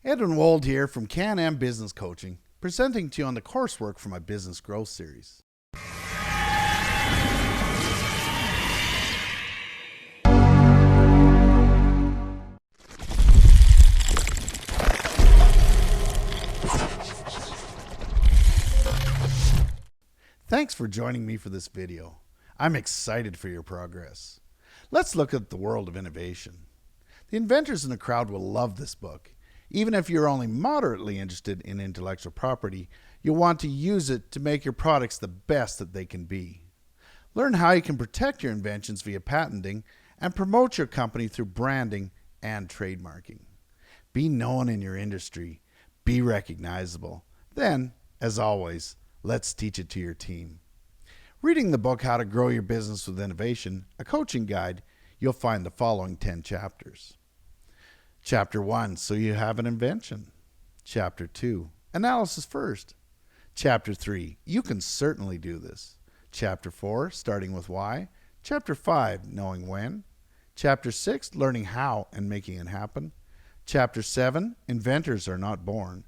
Edwin Wold here from Can-Am Business Coaching, presenting to you on the coursework for my Business Growth Series. Thanks for joining me for this video. I'm excited for your progress. Let's look at the world of innovation. The inventors in the crowd will love this book. Even if you're only moderately interested in intellectual property, you'll want to use it to make your products the best that they can be. Learn how you can protect your inventions via patenting and promote your company through branding and trademarking. Be known in your industry. Be recognizable. Then, as always, let's teach it to your team. Reading the book, How to Grow Your Business with Innovation, a coaching guide, you'll find the following 10 chapters. Chapter 1, so you have an invention. Chapter 2, analysis first. Chapter 3, you can certainly do this. Chapter 4, starting with why. Chapter 5, knowing when. Chapter 6, learning how and making it happen. Chapter 7, inventors are not born.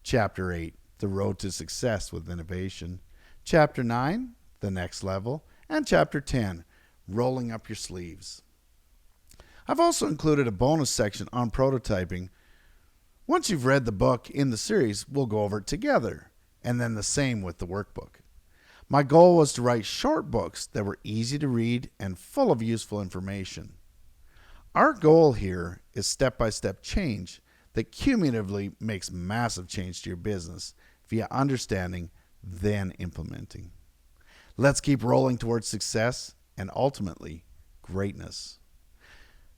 Chapter 8, the road to success with innovation. Chapter 9, the next level. And Chapter 10, rolling up your sleeves. I've also included a bonus section on prototyping. Once you've read the book in the series, we'll go over it together, and then the same with the workbook. My goal was to write short books that were easy to read and full of useful information. Our goal here is step-by-step change that cumulatively makes massive change to your business via understanding, then implementing. Let's keep rolling towards success and ultimately greatness.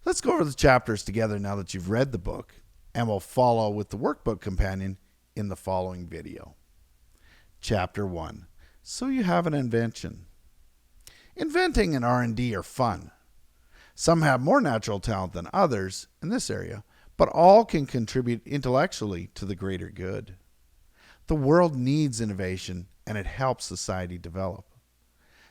Let's go over the chapters together now that you've read the book, and we'll follow with the workbook companion in the following video. Chapter 1, so you have an invention. Inventing and R&D are fun. Some have more natural talent than others in this area, but all can contribute intellectually to the greater good. The world needs innovation, and it helps society develop.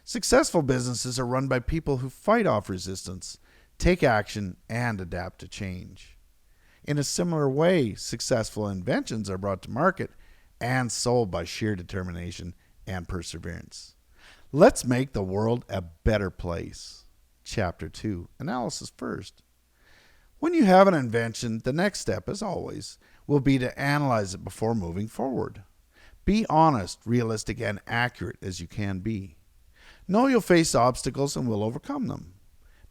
Successful businesses are run by people who fight off resistance, take action, and adapt to change. In a similar way, successful inventions are brought to market and sold by sheer determination and perseverance. Let's make the world a better place. Chapter 2, analysis first. When you have an invention, the next step, as always, will be to analyze it before moving forward. Be honest, realistic, and accurate as you can be. Know you'll face obstacles and will overcome them.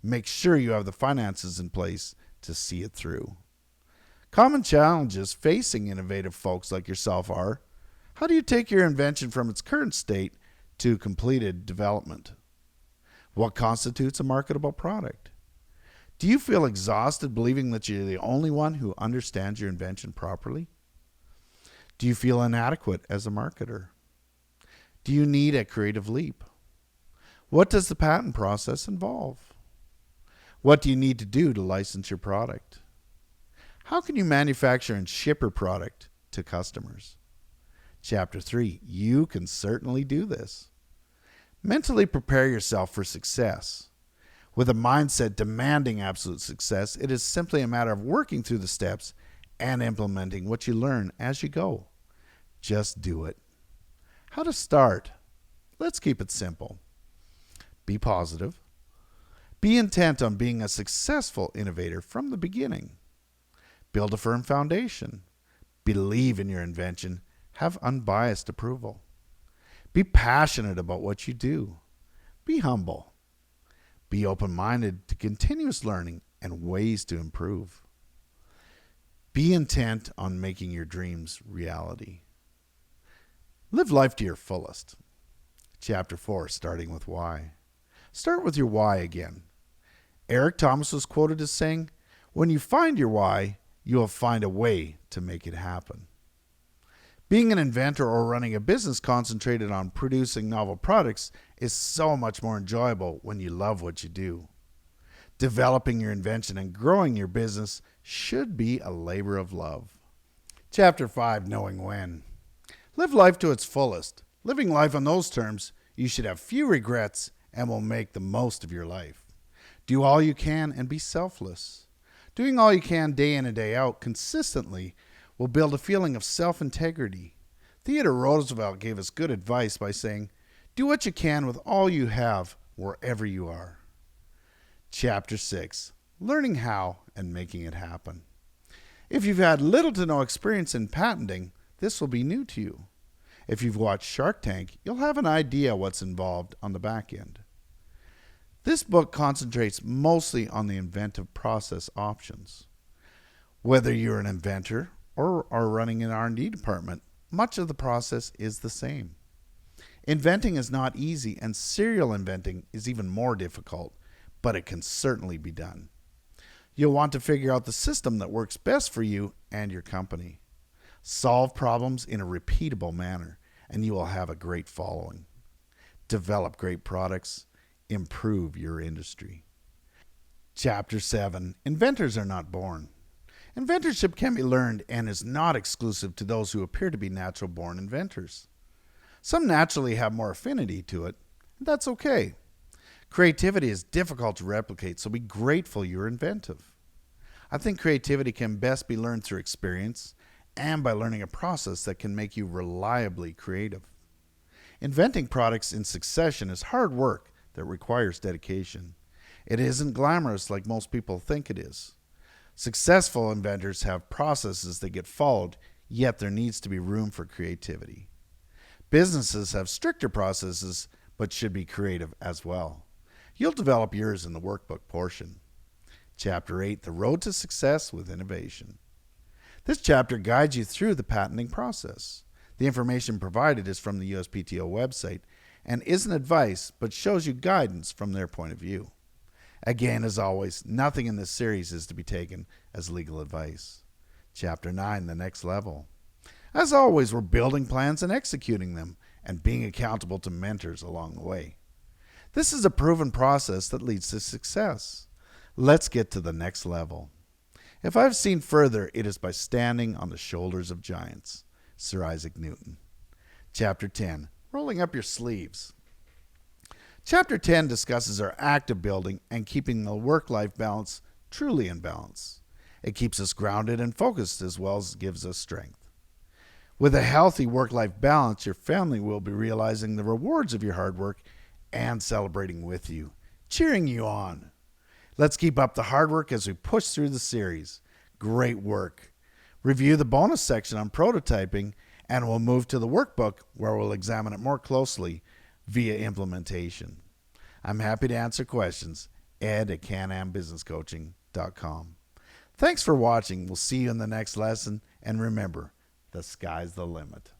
Make sure you have the finances in place to see it through. Common challenges facing innovative folks like yourself are: how do you take your invention from its current state to completed development? What constitutes a marketable product? Do you feel exhausted believing that you're the only one who understands your invention properly? Do you feel inadequate as a marketer? Do you need a creative leap? What does the patent process involve? What do you need to do to license your product? How can you manufacture and ship your product to customers? Chapter 3, you can certainly do this. Mentally prepare yourself for success. With a mindset demanding absolute success, it is simply a matter of working through the steps and implementing what you learn as you go. Just do it. How to start? Let's keep it simple. Be positive. Be intent on being a successful innovator from the beginning. Build a firm foundation. Believe in your invention. Have unbiased approval. Be passionate about what you do. Be humble. Be open-minded to continuous learning and ways to improve. Be intent on making your dreams reality. Live life to your fullest. Chapter 4, starting with why. Start with your why again. Eric Thomas was quoted as saying, "When you find your why, you will find a way to make it happen." Being an inventor or running a business concentrated on producing novel products is so much more enjoyable when you love what you do. Developing your invention and growing your business should be a labor of love. Chapter 5, knowing when. Live life to its fullest. Living life on those terms, you should have few regrets and will make the most of your life. Do all you can and be selfless. Doing all you can day in and day out consistently will build a feeling of self-integrity. Theodore Roosevelt gave us good advice by saying, "Do what you can with all you have wherever you are." Chapter 6. Learning how and making it happen. If you've had little to no experience in patenting, this will be new to you. If you've watched Shark Tank, you'll have an idea what's involved on the back end. This book concentrates mostly on the inventive process options. Whether you're an inventor or are running an R&D department, much of the process is the same. Inventing is not easy, and serial inventing is even more difficult, but it can certainly be done. You'll want to figure out the system that works best for you and your company. Solve problems in a repeatable manner, and you will have a great following. Develop great products. Improve your industry. Chapter 7. Inventors are not born. Inventorship can be learned and is not exclusive to those who appear to be natural-born inventors. Some naturally have more affinity to it, and that's okay. Creativity is difficult to replicate, so be grateful you're inventive. I think creativity can best be learned through experience and by learning a process that can make you reliably creative. Inventing products in succession is hard work that requires dedication. It isn't glamorous like most people think it is. Successful inventors have processes that get followed, yet there needs to be room for creativity. Businesses have stricter processes, but should be creative as well. You'll develop yours in the workbook portion. Chapter 8, The Road to Success with Innovation. This chapter guides you through the patenting process. The information provided is from the USPTO website and isn't advice, but shows you guidance from their point of view. Again, as always, nothing in this series is to be taken as legal advice. Chapter 9, The Next Level. As always, we're building plans and executing them and being accountable to mentors along the way. This is a proven process that leads to success. Let's get to the next level. If I've seen further, it is by standing on the shoulders of giants. Sir Isaac Newton. Chapter 10, Rolling Up Your Sleeves. Chapter 10 discusses our act of building and keeping the work-life balance truly in balance. It keeps us grounded and focused as well as gives us strength. With a healthy work-life balance, your family will be realizing the rewards of your hard work and celebrating with you, cheering you on. Let's keep up the hard work as we push through the series. Great work. Review the bonus section on prototyping, and we'll move to the workbook where we'll examine it more closely via implementation. I'm happy to answer questions. ed@canambusinesscoaching.com. Thanks for watching. We'll see you in the next lesson, and remember, the sky's the limit.